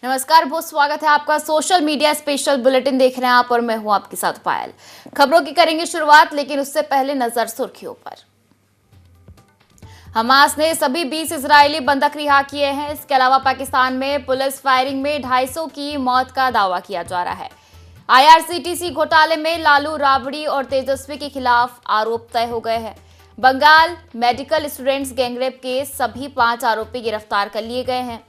नमस्कार, बहुत स्वागत है आपका। सोशल मीडिया स्पेशल बुलेटिन देख रहे हैं आप और मैं हूं आपके साथ पायल। खबरों की करेंगे शुरुआत, लेकिन उससे पहले नजर सुर्खियों पर। हमास ने सभी 20 इजरायली बंधक रिहा किए हैं। इसके अलावा पाकिस्तान में पुलिस फायरिंग में 250 की मौत का दावा किया जा रहा है। आईआरसीटीसी घोटाले में लालू, राबड़ी और तेजस्वी के खिलाफ आरोप तय हो गए हैं। बंगाल मेडिकल स्टूडेंट्स गैंगरेप के सभी 5 आरोपी गिरफ्तार कर लिए गए हैं।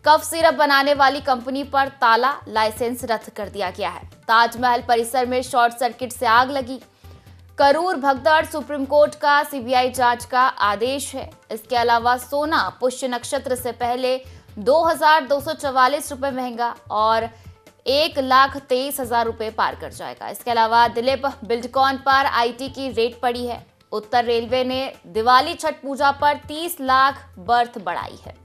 कफ सिरप बनाने वाली कंपनी पर ताला, लाइसेंस रद्द कर दिया गया है। ताजमहल परिसर में शॉर्ट सर्किट से आग लगी। करूर भगदड़, सुप्रीम कोर्ट का सीबीआई जांच का आदेश है। इसके अलावा सोना पुष्य नक्षत्र से पहले 2,244 रुपए महंगा और 1,23,000 रुपए पार कर जाएगा। इसके अलावा दिलीप बिल्डकॉन पर आईटी की रेट पड़ी है। उत्तर रेलवे ने दिवाली छठ पूजा पर 30 लाख बर्थ बढ़ाई है।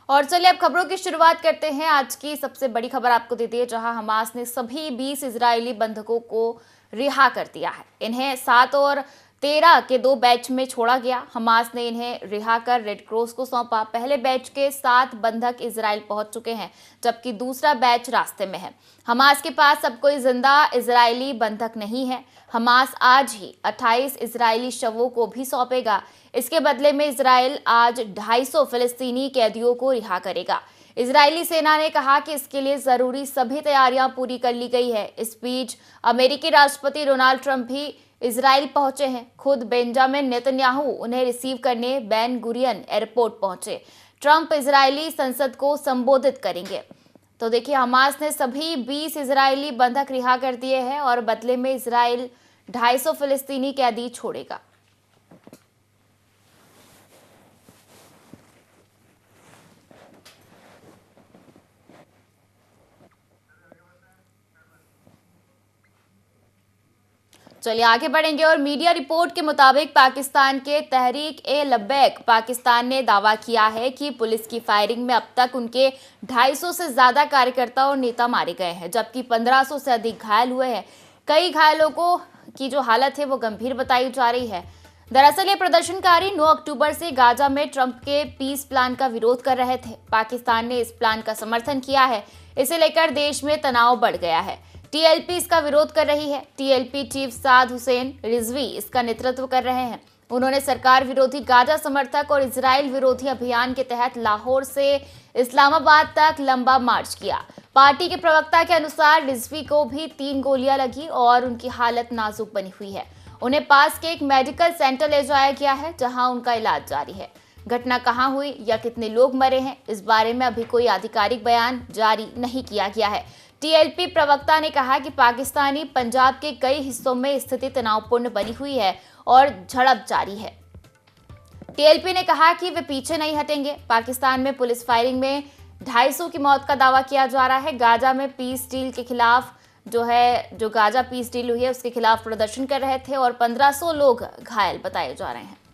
और चलिए अब खबरों की शुरुआत करते हैं। आज की सबसे बड़ी खबर आपको देती है, जहां हमास ने सभी 20 इजरायली बंधकों को रिहा कर दिया है। इन्हें 7 और 13 के 2 बैच में छोड़ा गया। हमास ने इन्हें रिहा कर रेड क्रॉस को सौंपा। पहले बैच के 7 बंधक इजराइल पहुंच चुके हैं, जबकि दूसरा बैच रास्ते में है। हमास के पास अब कोई जिंदा इजरायली बंधक नहीं है। हमास आज ही 28 इजरायली शवों को भी सौंपेगा। इसके बदले में इजराइल आज 250 फिलिस्तीनी कैदियों को रिहा करेगा। इजरायली सेना ने कहा कि इसके लिए जरूरी सभी तैयारियां पूरी कर ली गई है। इस बीच अमेरिकी राष्ट्रपति डोनाल्ड ट्रंप भी इजराइल पहुंचे हैं। खुद बेंजामिन नेतन्याहू उन्हें रिसीव करने बेन गुरियन एयरपोर्ट पहुंचे। ट्रंप इजरायली संसद को संबोधित करेंगे। तो देखिए, हमास ने सभी 20 इजरायली बंधक रिहा कर दिए हैं और बदले में इजराइल 250 फिलिस्तीनी कैदी छोड़ेगा। चलिए आगे बढ़ेंगे और मीडिया रिपोर्ट के मुताबिक पाकिस्तान के तहरीक-ए-लब्बैक पाकिस्तान ने दावा किया है कि पुलिस की फायरिंग में अब तक उनके 250 से ज्यादा कार्यकर्ता और नेता मारे गए हैं, जबकि 1500 से अधिक घायल हुए हैं। कई घायलों को की जो हालत है वो गंभीर बताई जा रही है। दरअसल ये प्रदर्शनकारी 9 अक्टूबर से गाजा में ट्रंप के पीस प्लान का विरोध कर रहे थे। पाकिस्तान ने इस प्लान का समर्थन किया है। इसे लेकर देश में तनाव बढ़ गया है। टीएलपी इसका विरोध कर रही है। टीएलपी चीफ साद हुसैन रिजवी इसका नेतृत्व कर रहे हैं। उन्होंने सरकार विरोधी गाजा समर्थक और इजराइल विरोधी अभियान के तहत लाहौर से इस्लामाबाद तक लंबा मार्च किया। पार्टी के प्रवक्ता के अनुसार रिजवी को भी 3 गोलियां लगी और उनकी हालत नाजुक बनी हुई है। उन्हें पास के एक मेडिकल सेंटर ले जाया गया है, जहां उनका इलाज जारी है। घटना कहां हुई या कितने लोग मरे हैं, इस बारे में अभी कोई आधिकारिक बयान जारी नहीं किया गया है। टीएलपी प्रवक्ता ने कहा कि पाकिस्तानी पंजाब के कई हिस्सों में स्थिति तनावपूर्ण बनी हुई है और झड़प जारी है। टीएलपी ने कहा कि वे पीछे नहीं हटेंगे। पाकिस्तान में पुलिस फायरिंग में 250 की मौत का दावा किया जा रहा है। गाजा में पीस डील के खिलाफ जो गाजा पीस डील हुई है उसके खिलाफ प्रदर्शन कर रहे थे और 1500 लोग घायल बताए जा रहे हैं।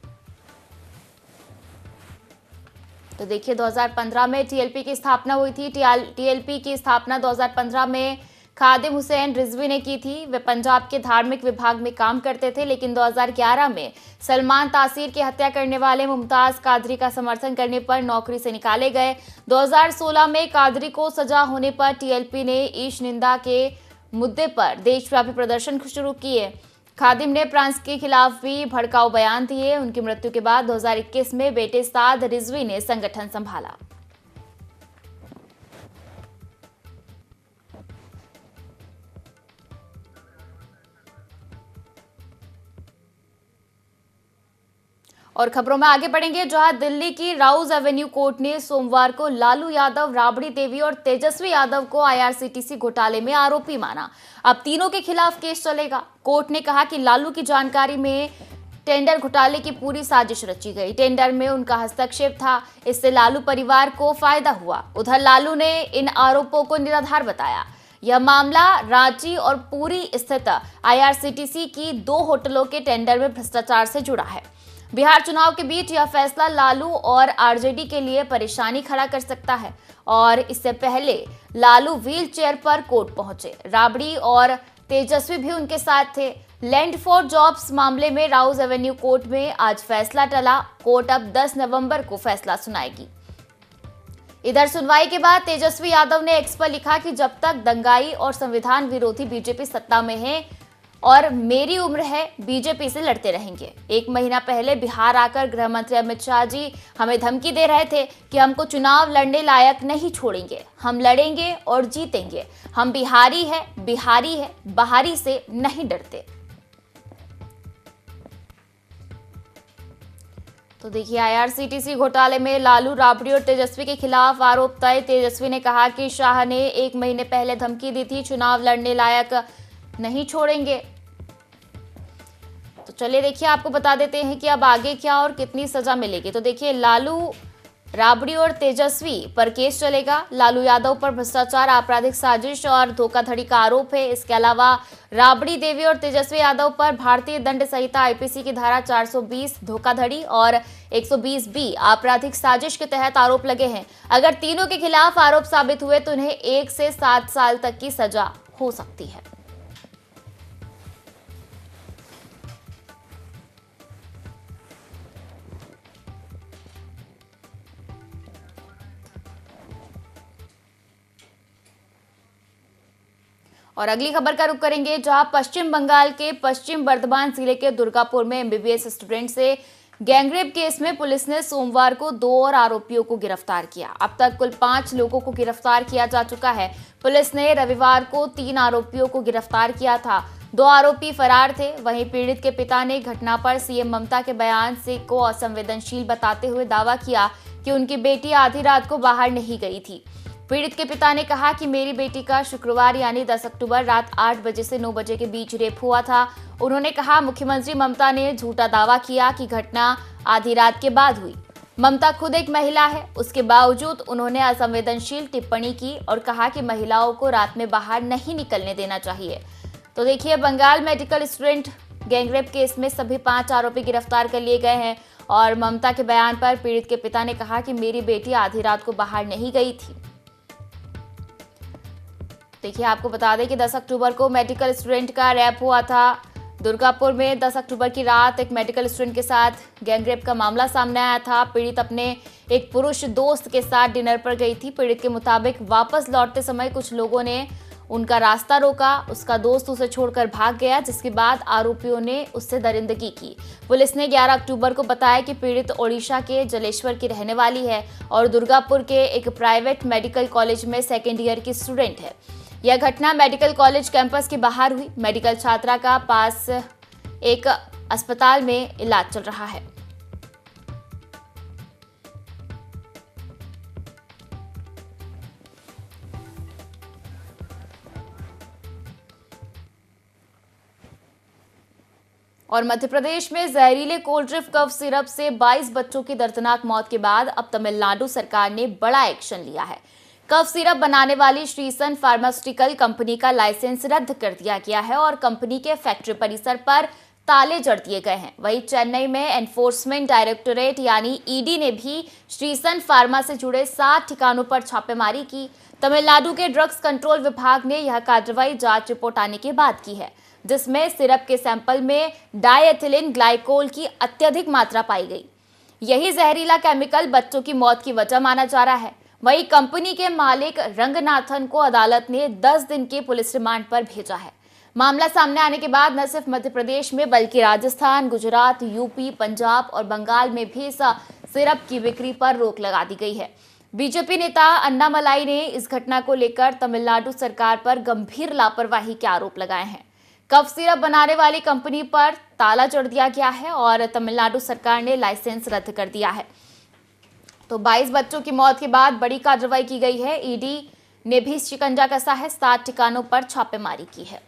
तो देखिए, 2015 में टीएलपी की स्थापना हुई थी। टीएलपी की स्थापना 2015 में खादिम हुसैन रिजवी ने की थी। वे पंजाब के धार्मिक विभाग में काम करते थे, लेकिन 2011 में सलमान तासीर की हत्या करने वाले मुमताज कादरी का समर्थन करने पर नौकरी से निकाले गए। 2016 में कादरी को सजा होने पर टीएलपी ने ईश निंदा के मुद्दे पर देशव्यापी प्रदर्शन शुरू किए। खादिम ने फ्रांस के खिलाफ भी भड़काऊ बयान दिए। उनकी मृत्यु के बाद 2021 में बेटे साद रिजवी ने संगठन संभाला। और खबरों में आगे बढ़ेंगे, जहां दिल्ली की राउज एवेन्यू कोर्ट ने सोमवार को लालू यादव, राबड़ी देवी और तेजस्वी यादव को आईआरसीटीसी घोटाले में आरोपी माना। अब तीनों के खिलाफ केस चलेगा। कोर्ट ने कहा कि लालू की जानकारी में टेंडर घोटाले की पूरी साजिश रची गई। टेंडर में उनका हस्तक्षेप था, इससे लालू परिवार को फायदा हुआ। उधर लालू ने इन आरोपों को निराधार बताया। यह मामला रांची और पुरी स्थित आईआरसीटीसी की 2 होटलों के टेंडर में भ्रष्टाचार से जुड़ा है। बिहार चुनाव के बीच यह फैसला लालू और आरजेडी के लिए परेशानी खड़ा कर सकता है और इससे पहले लालू व्हील चेयर पर कोर्ट पहुंचे। राबड़ी और तेजस्वी भी उनके साथ थे। लैंड फॉर जॉब्स मामले में राउज एवेन्यू कोर्ट में आज फैसला टला। कोर्ट अब 10 नवंबर को फैसला सुनाएगी। इधर सुनवाई के बाद तेजस्वी यादव ने एक्स पर लिखा कि जब तक दंगाई और संविधान विरोधी बीजेपी सत्ता में है और मेरी उम्र है, बीजेपी से लड़ते रहेंगे। 1 महीना पहले बिहार आकर गृह मंत्री अमित शाह जी हमें धमकी दे रहे थे कि हमको चुनाव लड़ने लायक नहीं छोड़ेंगे, हम लड़ेंगे और जीतेंगे, हम बिहारी है, बाहरी से नहीं डरते। तो देखिए, आईआरसीटीसी घोटाले में लालू राबड़ी और तेजस्वी के खिलाफ आरोप तय। तेजस्वी ने कहा कि शाह ने 1 महीने पहले धमकी दी थी, चुनाव लड़ने लायक नहीं छोड़ेंगे। तो चलिए देखिए, आपको बता देते हैं कि अब आगे क्या और कितनी सजा मिलेगी। तो देखिए, लालू राबड़ी और तेजस्वी पर केस चलेगा। लालू यादव पर भ्रष्टाचार, आपराधिक साजिश और धोखाधड़ी का आरोप है। इसके अलावा राबड़ी देवी और तेजस्वी यादव पर भारतीय दंड संहिता आईपीसी की धारा 420 धोखाधड़ी और 120 बी आपराधिक साजिश के तहत आरोप लगे हैं। अगर तीनों के खिलाफ आरोप साबित हुए तो उन्हें 1 से 7 साल तक की सजा हो सकती है। और अगली खबर का रुख करेंगे, जहां पश्चिम बंगाल के पश्चिम बर्धमान जिले के दुर्गापुर में एमबीबीएस स्टूडेंट से गैंगरेप केस में पुलिस ने सोमवार को 2 और आरोपियों को गिरफ्तार किया। अब तक कुल 5 लोगों को गिरफ्तार किया जा चुका है। पुलिस ने रविवार को 3 आरोपियों को गिरफ्तार किया था। 2 आरोपी फरार थे। वहीं पीड़ित के पिता ने घटना पर सीएम ममता के बयान से को असंवेदनशील बताते हुए दावा किया कि उनकी बेटी आधी रात को बाहर नहीं गई थी। पीड़ित के पिता ने कहा कि मेरी बेटी का शुक्रवार यानी 10 अक्टूबर रात 8 बजे से 9 बजे के बीच रेप हुआ था। उन्होंने कहा, मुख्यमंत्री ममता ने झूठा दावा किया कि घटना आधी रात के बाद हुई। ममता खुद एक महिला है, उसके बावजूद उन्होंने असंवेदनशील टिप्पणी की और कहा कि महिलाओं को रात में बाहर नहीं निकलने देना चाहिए। तो देखिए, Bengal medical student gangrape case में सभी 5 आरोपी गिरफ्तार कर लिए गए हैं और ममता के बयान पर पीड़ित के पिता ने कहा कि मेरी बेटी आधी रात को बाहर नहीं गई थी। देखिए, आपको बता दें कि 10 अक्टूबर को मेडिकल स्टूडेंट का रेप हुआ था। दुर्गापुर में 10 अक्टूबर की रात एक मेडिकल स्टूडेंट के साथ गैंगरेप का मामला सामने आया था। पीड़ित अपने एक पुरुष दोस्त के साथ डिनर पर गई थी। पीड़ित के मुताबिक वापस लौटते समय कुछ लोगों ने उनका रास्ता रोका। उसका दोस्त उसे छोड़कर भाग गया, जिसके बाद आरोपियों ने उससे दरिंदगी की। पुलिस ने 11 अक्टूबर को बताया कि पीड़ित ओडिशा के जलेश्वर की रहने वाली है और दुर्गापुर के एक प्राइवेट मेडिकल कॉलेज में 2nd ईयर की स्टूडेंट है। यह घटना मेडिकल कॉलेज कैंपस के बाहर हुई। मेडिकल छात्रा का पास एक अस्पताल में इलाज चल रहा है। और मध्य प्रदेश में जहरीले कोल्ड ड्रिंक कफ सिरप से 22 बच्चों की दर्दनाक मौत के बाद अब तमिलनाडु सरकार ने बड़ा एक्शन लिया है। कफ सिरप बनाने वाली श्रीसन फार्मास्यूटिकल कंपनी का लाइसेंस रद्द कर दिया गया है और कंपनी के फैक्ट्री परिसर पर ताले जड़ दिए गए हैं। वहीं चेन्नई में एनफोर्समेंट डायरेक्टोरेट यानी ईडी ने भी श्रीसन फार्मा से जुड़े 7 ठिकानों पर छापेमारी की। तमिलनाडु के ड्रग्स कंट्रोल विभाग ने यह कार्रवाई जांच रिपोर्ट आने के बाद की है, जिसमें सिरप के सैंपल में डायएथिलीन ग्लाइकोल की अत्यधिक मात्रा पाई गई। यही जहरीला केमिकल बच्चों की मौत की वजह माना जा रहा है। वहीं कंपनी के मालिक रंगनाथन को अदालत ने 10 दिन के पुलिस रिमांड पर भेजा है। मामला सामने आने के बाद न सिर्फ मध्य प्रदेश में बल्कि राजस्थान, गुजरात, यूपी, पंजाब और बंगाल में भी इस सिरप की बिक्री पर रोक लगा दी गई है। बीजेपी नेता अन्नामलाई ने इस घटना को लेकर तमिलनाडु सरकार पर गंभीर लापरवाही के आरोप लगाए हैं। कफ सिरप बनाने वाली कंपनी पर ताला जड़ दिया गया है और तमिलनाडु सरकार ने लाइसेंस रद्द कर दिया है। तो 22 बच्चों की मौत के बाद बड़ी कार्रवाई की गई है। ईडी ने भी शिकंजा कसा है, 7 ठिकानों पर छापेमारी की है।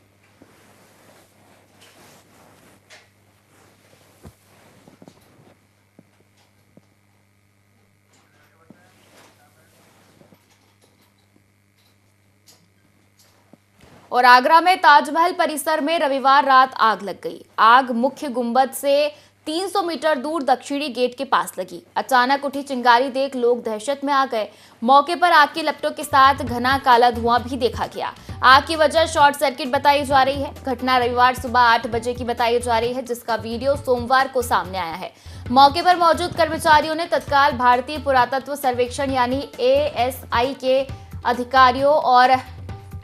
और आगरा में ताजमहल परिसर में रविवार रात आग लग गई। आग मुख्य गुंबद से 300 मीटर दूर दक्षिणी गेट के पास लगी। अचानक उठी चिंगारी देख लोग दहशत में आ गए। मौके पर आग की लपटों के साथ घना काला धुआं भी देखा गया। आग की वजह शॉर्ट सर्किट बताई जा रही है। घटना रविवार सुबह 8 बजे की बताई जा रही है, जिसका वीडियो सोमवार को सामने आया है। मौके पर मौजूद कर्मचारियों ने तत्काल भारतीय पुरातत्व सर्वेक्षण यानी ASI के अधिकारियों और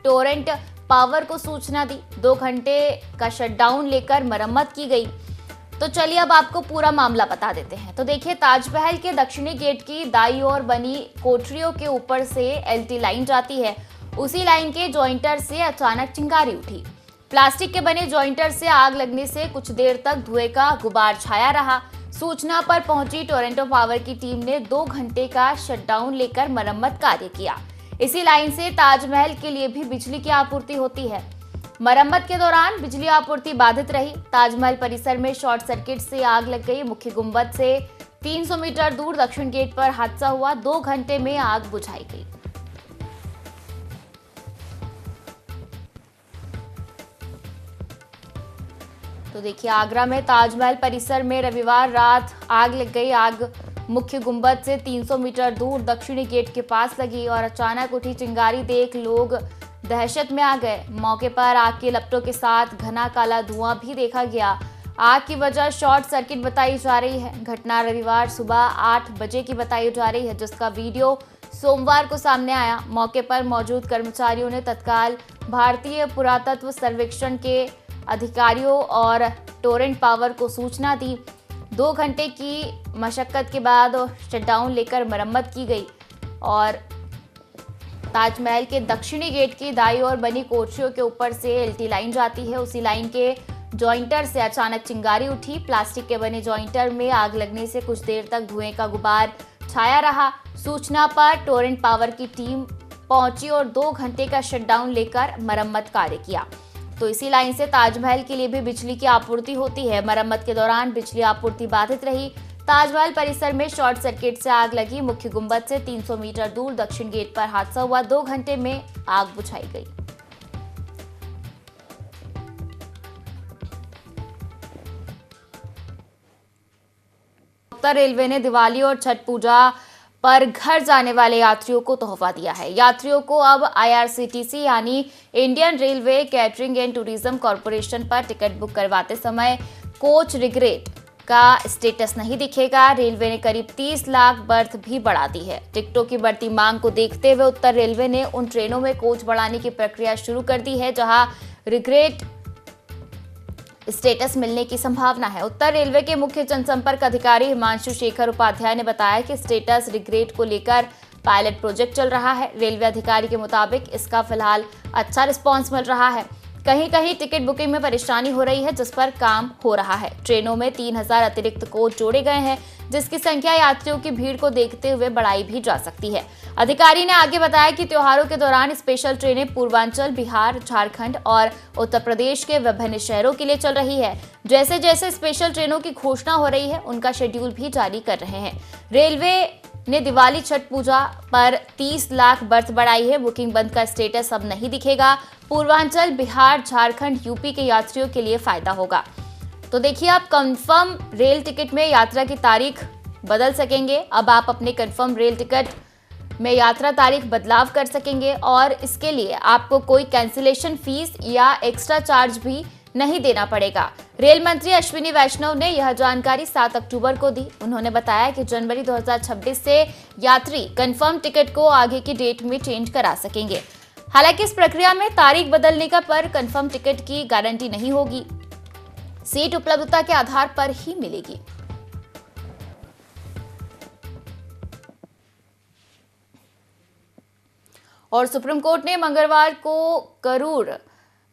टोरेंट पावर को सूचना दी। 2 घंटे का शटडाउन लेकर मरम्मत की गई। तो चलिए अब आपको पूरा मामला बता देते हैं। तो देखिए, ताजमहल के दक्षिणी गेट की दाईं ओर बनी कोठरियों के ऊपर से LT लाइन जाती है। उसी लाइन के जॉइंटर से अचानक चिंगारी उठी। प्लास्टिक के बने जॉइंटर से आग लगने से कुछ देर तक धुएं का गुबार छाया रहा। सूचना पर पहुंची टोरंटो पावर की टीम ने 2 घंटे का शटडाउन लेकर मरम्मत कार्य किया। इसी लाइन से ताजमहल के लिए भी बिजली की आपूर्ति होती है। मरम्मत के दौरान बिजली आपूर्ति बाधित रही। ताजमहल परिसर में शॉर्ट सर्किट से आग लग गई। मुख्य गुंबद से 300 मीटर दूर दक्षिण गेट पर हादसा हुआ। 2 घंटे में आग बुझाई गई। तो देखिए, आगरा में ताजमहल परिसर में रविवार रात आग लग गई। आग मुख्य गुंबद से 300 मीटर दूर दक्षिणी गेट के पास लगी और अचानक उठी चिंगारी देख लोग दहशत में आ गए। मौके पर आग के लपटों के साथ घना काला धुआं भी देखा गया। आग की वजह शॉर्ट सर्किट बताई जा रही है। घटना रविवार सुबह 8 बजे की बताई जा रही है, जिसका वीडियो सोमवार को सामने आया। मौके पर मौजूद कर्मचारियों ने तत्काल भारतीय पुरातत्व सर्वेक्षण के अधिकारियों और टोरेंट पावर को सूचना दी। 2 घंटे की मशक्कत के बाद शटडाउन लेकर मरम्मत की गई और ताजमहल के दक्षिणी गेट की दाईं ओर बनी कोठरियों के ऊपर से LT लाइन जाती है। उसी लाइन के जॉइंटर से अचानक चिंगारी उठी। प्लास्टिक के बने जॉइंटर में आग लगने से कुछ देर तक धुएं का गुबार छाया रहा। सूचना पर टोरेंट पावर की टीम पहुंची और 2 घंटे का शटडाउन लेकर मरम्मत कार्य किया। तो इसी लाइन से ताजमहल के लिए भी बिजली की आपूर्ति होती है। मरम्मत के दौरान बिजली आपूर्ति बाधित रही। ताजमहल परिसर में शॉर्ट सर्किट से आग लगी। मुख्य गुंबद से 300 मीटर दूर दक्षिण गेट पर हादसा हुआ। 2 घंटे में आग बुझाई गई। उत्तर रेलवे ने दिवाली और छठ पूजा पर घर जाने वाले यात्रियों को तोहफा दिया है। यात्रियों को अब IRCTC यानी Indian railway catering and tourism corporation पर टिकट बुक करवाते समय कोच रिग्रेट का स्टेटस नहीं दिखेगा। रेलवे ने करीब 30 लाख बर्थ भी बढ़ा दी है। टिकटों की बढ़ती मांग को देखते हुए उत्तर रेलवे ने उन ट्रेनों में कोच बढ़ाने की प्रक्रिया शुरू कर दी है जहां रिग्रेट स्टेटस मिलने की संभावना है। उत्तर रेलवे के मुख्य जनसंपर्क अधिकारी हिमांशु शेखर उपाध्याय ने बताया कि स्टेटस रिग्रेट को लेकर पायलट प्रोजेक्ट चल रहा है। रेलवे अधिकारी के मुताबिक इसका फिलहाल अच्छा रिस्पांस मिल रहा है। कहीं कहीं टिकट बुकिंग में परेशानी हो रही है, जिस पर काम हो रहा है। ट्रेनों में 3000 अतिरिक्त कोच जोड़े गए हैं, जिसकी संख्या यात्रियों की भीड़ को देखते हुए बढ़ाई भी जा सकती है। अधिकारी ने आगे बताया कि त्योहारों के दौरान स्पेशल ट्रेनें पूर्वांचल, बिहार, झारखंड और उत्तर प्रदेश के विभिन्न शहरों के लिए चल रही है। जैसे जैसे स्पेशल ट्रेनों की घोषणा हो रही है, उनका शेड्यूल भी जारी कर रहे हैं। रेलवे ने दिवाली छठ पूजा पर 30 लाख बर्थ बढ़ाई है। बुकिंग बंद का स्टेटस अब नहीं दिखेगा। पूर्वांचल, बिहार, झारखंड, यूपी के यात्रियों के लिए फायदा होगा। तो देखिए, आप कंफर्म रेल टिकट में यात्रा की तारीख बदल सकेंगे। अब आप अपने कंफर्म रेल टिकट में यात्रा तारीख बदलाव कर सकेंगे और इसके लिए आपको कोई कैंसिलेशन फीस या एक्स्ट्रा चार्ज भी नहीं देना पड़ेगा। रेल मंत्री अश्विनी वैष्णव ने यह जानकारी 7 अक्टूबर को दी। उन्होंने बताया कि जनवरी 2026 से यात्री कंफर्म टिकट को आगे की डेट में चेंज करा सकेंगे। हालांकि इस प्रक्रिया में तारीख बदलने का पर कंफर्म टिकट की गारंटी नहीं होगी। सीट उपलब्धता के आधार पर ही मिलेगी। और सुप्रीम कोर्ट ने मंगलवार को करूर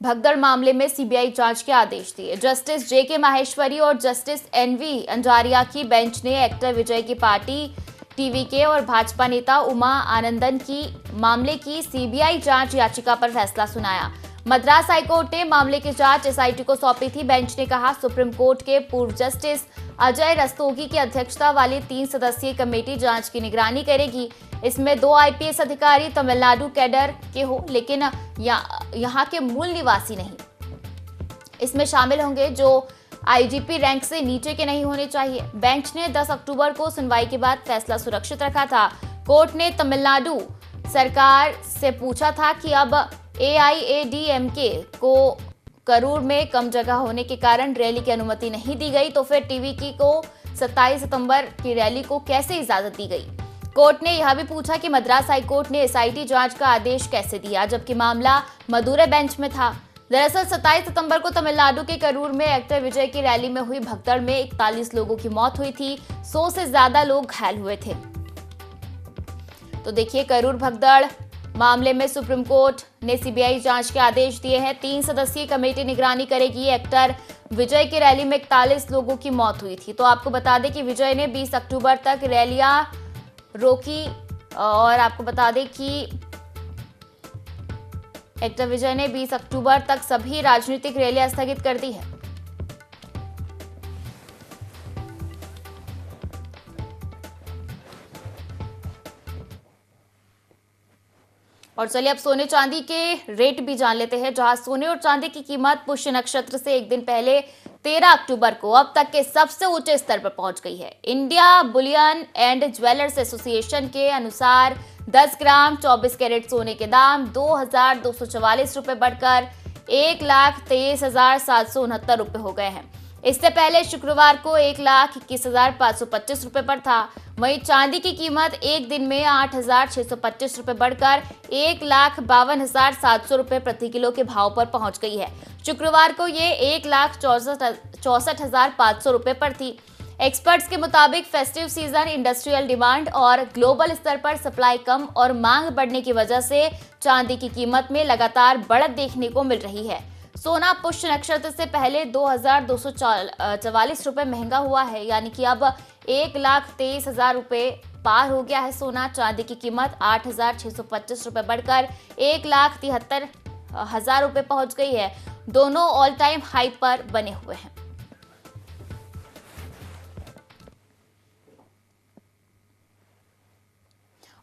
भगदड़ मामले में सीबीआई जांच के आदेश दिए। जस्टिस JK माहेश्वरी और जस्टिस NV अंजारिया की बेंच ने एक्टर विजय की पार्टी TVK और भाजपा नेता उमा आनंदन की मामले की सीबीआई जांच याचिका पर फैसला सुनाया। मद्रास हाईकोर्ट ने मामले की जांच SIT को सौंपी थी। बेंच ने कहा, सुप्रीम कोर्ट के पूर्व जस्टिस अजय रस्तोगी की अध्यक्षता वाली 3 सदस्यीय कमेटी जांच की निगरानी करेगी। इसमें 2 IPS अधिकारी तमिलनाडु कैडर के हो, लेकिन यहाँ के मूल निवासी नहीं। इसमें शामिल होंगे जो IGP रैंक से नीचे के नहीं होने चाहिए। बेंच ने 10 अक्टूबर को सुनवाई के बाद फैसला सुरक्षित रखा था। कोर्ट ने तमिलनाडु सरकार से पूछा था कि अब AIADMK को करूर में कम जगह होने के कारण रैली की अनुमति नहीं दी गई, तो फिर TVK को 27 सितंबर की रैली को कैसे इजाजत दी गई। कोर्ट ने यह भी पूछा कि मद्रास हाईकोर्ट ने एसआईटी जांच का आदेश कैसे दिया, जबकि मामला मदुरै बेंच में था। दरअसल 27 सितंबर को तमिलनाडु के करूर में एक्टर विजय की रैली में हुई भगदड़ में 41 लोगों की मौत हुई थी, 100 से ज्यादा लोग घायल हुए थे। तो देखिए, करूर भगदड़ मामले में सुप्रीम कोर्ट ने सीबीआई जांच के आदेश दिए हैं। 3 सदस्यीय कमेटी निगरानी करेगी। एक्टर विजय की रैली में 41 लोगों की मौत हुई थी। तो आपको बता दें कि विजय ने 20 अक्टूबर तक रैलियां रोकी और आपको बता दें कि एक्टर विजय ने 20 अक्टूबर तक सभी राजनीतिक रैलियां स्थगित कर दी है। और चलिए अब सोने चांदी के रेट भी जान लेते हैं, जहां सोने और चांदी की कीमत पुष्य नक्षत्र से एक दिन पहले 13 अक्टूबर को अब तक के सबसे ऊंचे स्तर पर पहुंच गई है। India Boolean and jewellers association के अनुसार 10 ग्राम 24 कैरेट सोने के दाम 2,244 रुपए बढ़कर 1,23,769 रुपए हो गए हैं। इससे पहले शुक्रवार को 1,21,525 रुपए पर था। वहीं चांदी की कीमत एक दिन में 8,625 रुपए बढ़कर 1,52,700 रुपए प्रति किलो के भाव पर पहुंच गई है। शुक्रवार को ये 1,64,500 रुपए पर थी। एक्सपर्ट्स के मुताबिक फेस्टिव सीजन, इंडस्ट्रियल डिमांड और ग्लोबल स्तर पर सप्लाई कम और मांग बढ़ने की वजह से चांदी की कीमत में लगातार बढ़त देखने को मिल रही है। सोना पुष्य नक्षत्र से पहले 2,244 रुपए महंगा हुआ है, यानी कि अब 1,23,000 रुपए पार हो गया है सोना। चांदी की कीमत 8,625 रुपए बढ़कर 1,73,000 रुपए पहुंच गई है। दोनों ऑल टाइम हाई पर बने हुए हैं।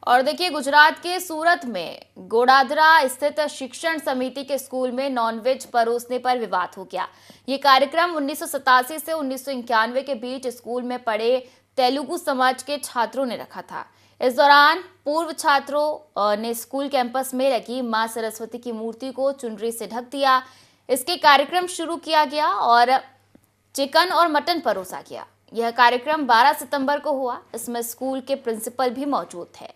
और देखिए, गुजरात के सूरत में गोडादरा स्थित शिक्षण समिति के स्कूल में नॉनवेज परोसने पर विवाद हो गया। ये कार्यक्रम 1987 से 1991 के बीच स्कूल में पढ़े तेलुगु समाज के छात्रों ने रखा था। इस दौरान पूर्व छात्रों ने स्कूल कैंपस में लगी मां सरस्वती की मूर्ति को चुनरी से ढक दिया। इसके कार्यक्रम शुरू किया गया और चिकन और मटन परोसा गया। यह कार्यक्रम 12 सितंबर को हुआ। इसमें स्कूल के प्रिंसिपल भी मौजूद थे।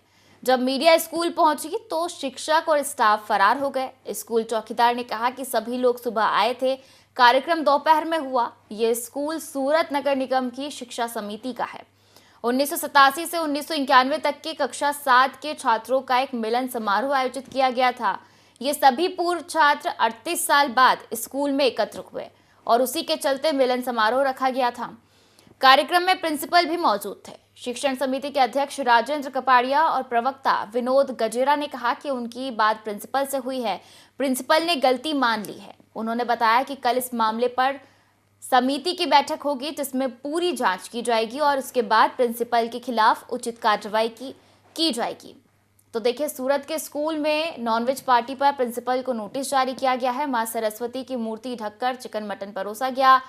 जब मीडिया स्कूल पहुंची तो शिक्षक और स्टाफ फरार हो गए। स्कूल चौकीदार ने कहा कि सभी लोग सुबह आए थे, कार्यक्रम दोपहर में हुआ। यह स्कूल सूरत नगर निगम की शिक्षा समिति का है। 1987 से 1991 तक की कक्षा 7 के छात्रों का एक मिलन समारोह आयोजित किया गया था। ये सभी पूर्व छात्र 38 साल बाद स्कूल में एकत्र हुए और उसी के चलते मिलन समारोह रखा गया था। कार्यक्रम में प्रिंसिपल भी मौजूद थे। शिक्षण समिति के अध्यक्ष राजेंद्र कपाड़िया और प्रवक्ता विनोद गजेरा ने कहा कि उनकी बात प्रिंसिपल से हुई है। प्रिंसिपल ने गलती मान ली है। उन्होंने बताया कि कल इस मामले पर समिति की बैठक होगी, जिसमें पूरी जांच की जाएगी और उसके बाद प्रिंसिपल के खिलाफ उचित कार्रवाई की जाएगी। तो देखिए, सूरत के स्कूल में नॉनवेज पार्टी पर प्रिंसिपल को नोटिस जारी किया गया है। मां सरस्वती की मूर्ति ढककर चिकन मटन परोसा गया।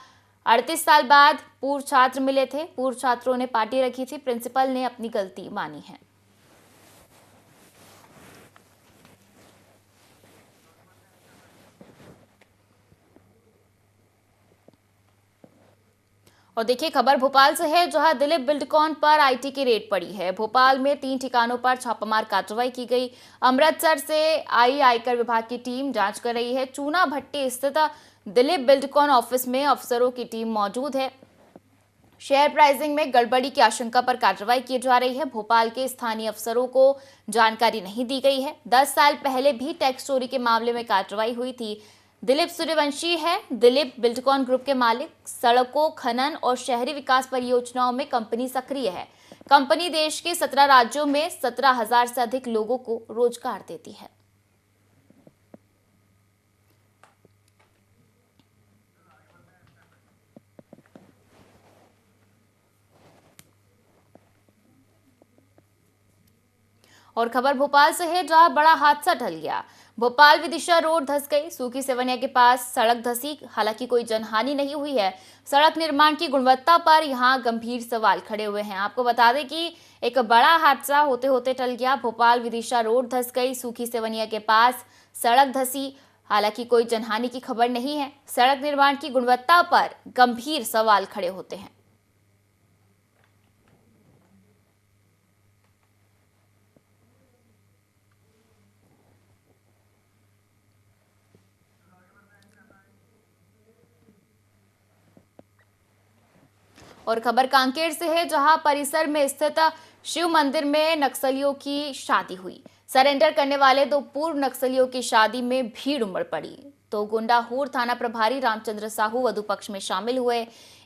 38 साल बाद पूर्व छात्र मिले थे। पूर्व छात्रों ने पार्टी रखी थी। प्रिंसिपल ने अपनी गलती मानी है। और देखिए, खबर भोपाल से है, जहां दिलीप बिल्डकॉन पर आईटी की रेड पड़ी है। भोपाल में 3 ठिकानों पर छापामार कार्रवाई की गई। अमृतसर से आई आयकर विभाग की टीम जांच कर रही है। चूना भट्टी स्थित दिलीप बिल्डकॉन ऑफिस में अफसरों की टीम मौजूद है। शेयर प्राइसिंग में गड़बड़ी की आशंका पर कार्रवाई की जा रही है। भोपाल के स्थानीय अफसरों को जानकारी नहीं दी गई है। 10 साल पहले भी टैक्स चोरी के मामले में कार्रवाई हुई थी। दिलीप सूर्यवंशी है दिलीप बिल्डकॉन ग्रुप के मालिक। सड़कों, खनन और शहरी विकास परियोजनाओं में कंपनी सक्रिय है। कंपनी देश के 17 राज्यों में 17,000 से अधिक लोगों को रोजगार देती है। और खबर भोपाल से है, जहां बड़ा हादसा टल गया। भोपाल विदिशा रोड धंस गई। सूखी सेवनिया के पास सड़क धंसी, हालांकि कोई जनहानि नहीं हुई है। सड़क निर्माण की गुणवत्ता पर यहां गंभीर सवाल खड़े हुए हैं। आपको बता दें कि एक बड़ा हादसा होते होते टल गया। भोपाल विदिशा रोड धंस गई। सूखी सेवनिया के पास सड़क धंसी, हालांकि कोई जनहानि की खबर नहीं है। सड़क निर्माण की गुणवत्ता पर गंभीर सवाल खड़े होते हैं। और खबर कांकेर से है, जहां परिसर में स्थित शिव मंदिर में नक्सलियों की शादी हुई। सरेंडर करने वाले दो पूर्व नक्सलियों की शादी में भीड़ उमड़ पड़ी तो गुंडाहूर थाना प्रभारी रामचंद्र साहू वधु पक्ष में शामिल हुए।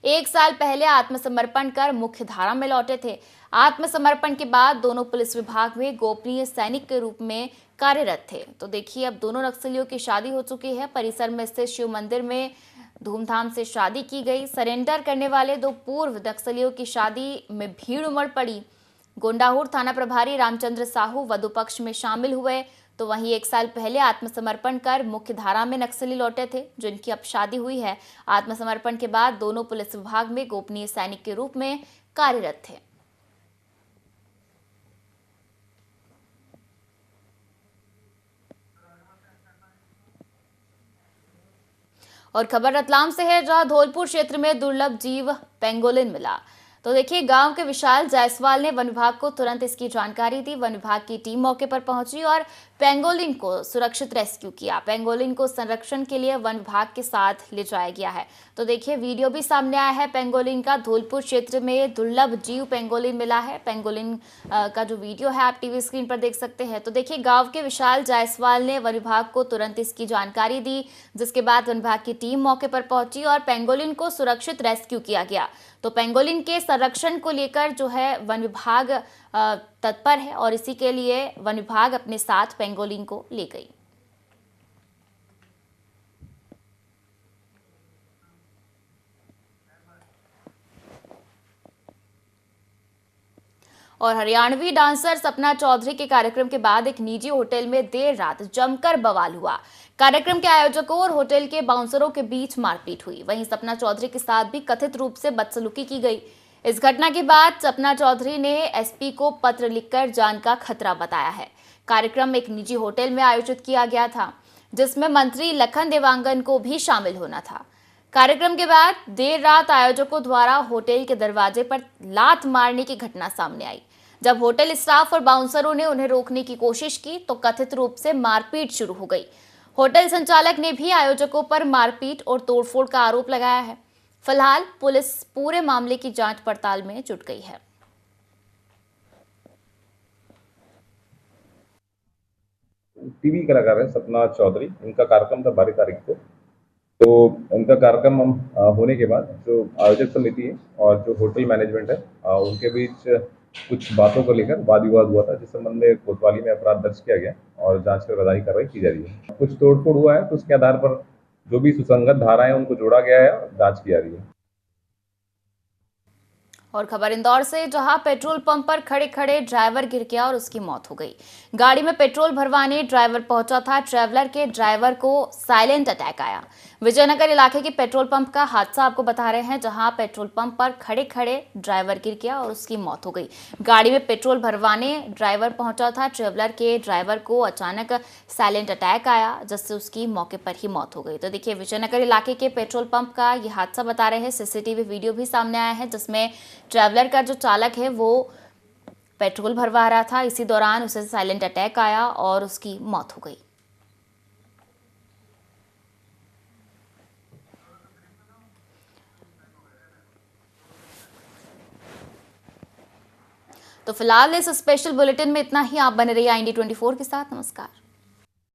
1 साल पहले आत्मसमर्पण कर मुख्य धारा में लौटे थे। आत्मसमर्पण के बाद दोनों पुलिस विभाग में गोपनीय सैनिक के रूप में कार्यरत थे। तो देखिए, अब दोनों नक्सलियों की शादी हो चुकी है। परिसर में स्थित शिव मंदिर में धूमधाम से शादी की गई। सरेंडर करने वाले दो पूर्व नक्सलियों की शादी में भीड़ उमड़ पड़ी। गोंडाहूर थाना प्रभारी रामचंद्र साहू वधु पक्ष में शामिल हुए तो वहीं 1 साल पहले आत्मसमर्पण कर मुख्य धारा में नक्सली लौटे थे, जिनकी अब शादी हुई है। आत्मसमर्पण के बाद दोनों पुलिस विभाग में गोपनीय सैनिक के रूप में कार्यरत थे। और खबर रतलाम से है, जहां धौलपुर क्षेत्र में दुर्लभ जीव पेंगोलिन मिला। तो देखिए, गांव के विशाल जायसवाल ने वन विभाग को तुरंत इसकी जानकारी दी। वन विभाग की टीम मौके पर पहुंची और पेंगोलिन को सुरक्षित रेस्क्यू किया। पेंगोलिन को संरक्षण के लिए वन विभाग के साथ ले जाया गया है। तो देखिए, वीडियो भी सामने आया है पेंगोलिन का। धौलपुर क्षेत्र में दुर्लभ जीव पेंगोलिन मिला है। पेंगोलिन का जो वीडियो है आप टीवी स्क्रीन पर देख सकते हैं। तो देखिए, गाँव के विशाल जायसवाल ने वन विभाग को तुरंत इसकी जानकारी दी, जिसके बाद वन विभाग की टीम मौके पर पहुंची और पेंगोलिन को सुरक्षित रेस्क्यू किया गया। तो पेंगोलिन के संरक्षण को लेकर जो है वन विभाग तत्पर है और इसी के लिए वन विभाग अपने साथ पेंगोलिन को ले गई। और हरियाणवी डांसर सपना चौधरी के कार्यक्रम के बाद एक निजी होटल में देर रात जमकर बवाल हुआ। कार्यक्रम के आयोजकों और होटल के बाउंसरों के बीच मारपीट हुई। वहीं सपना चौधरी के साथ भी कथित रूप से बदसलूकी की गई। इस घटना के बाद सपना चौधरी ने एसपी को पत्र लिखकर जान का खतरा बताया है। कार्यक्रम एक निजी होटल में आयोजित किया गया था, जिसमें मंत्री लखन देवांगन को भी शामिल होना था। कार्यक्रम के बाद देर रात आयोजकों द्वारा होटल के दरवाजे पर लात मारने की घटना सामने आई। जब होटल स्टाफ और बाउंसरों ने उन्हें रोकने की कोशिश की तो कथित रूप से मारपीट शुरू हो गई। होटल संचालक ने भी आयोजकों पर मारपीट और तोड़फोड़ का आरोप लगाया है। फिलहाल पुलिस पूरे मामले की जांच पड़ताल में जुट गई है। टीवी कलाकार है सपना चौधरी, इनका कार्यक्रम था 12 तारीख को। तो उनका कार्यक्रम होने के बाद जो आयोजक समिति है और जो होटल मैनेजमेंट है उनके बीच कुछ बातों को लेकर वाद विवाद हुआ था, जिस संबंध में कोतवाली में अपराध दर्ज किया गया और जांच कर विधायी कार्रवाई की जा रही है। कुछ तोड़फोड़ हुआ है तो उसके आधार पर जो भी सुसंगत धाराएं उनको जोड़ा गया है और जांच की जा रही है। और खबर इंदौर से, जहां पेट्रोल पंप पर खड़े खड़े ड्राइवर गिर गया और उसकी मौत हो गई। गाड़ी में पेट्रोल भरवाने ड्राइवर पहुंचा था। ट्रैवलर के ड्राइवर को साइलेंट अटैक आया। विजयनगर इलाके के पेट्रोल पंप का हादसा आपको बता रहे हैं, जहां पेट्रोल पंप पर खड़े खड़े ड्राइवर गिर गया और उसकी मौत हो गई। गाड़ी में पेट्रोल भरवाने ड्राइवर पहुंचा था। ट्रैवलर के ड्राइवर को अचानक साइलेंट अटैक आया, जिससे उसकी मौके पर ही मौत हो गई। तो देखिए, विजयनगर इलाके के पेट्रोल पंप का ये हादसा बता रहे हैं। सीसीटीवी वीडियो भी सामने आया है, जिसमें ट्रैवलर का जो चालक है वो पेट्रोल भरवा रहा था। इसी दौरान उसे साइलेंट अटैक आया और उसकी मौत हो गई। तो फिलहाल इस स्पेशल बुलेटिन में इतना ही। आप बने रहिए IND24 के साथ। नमस्कार।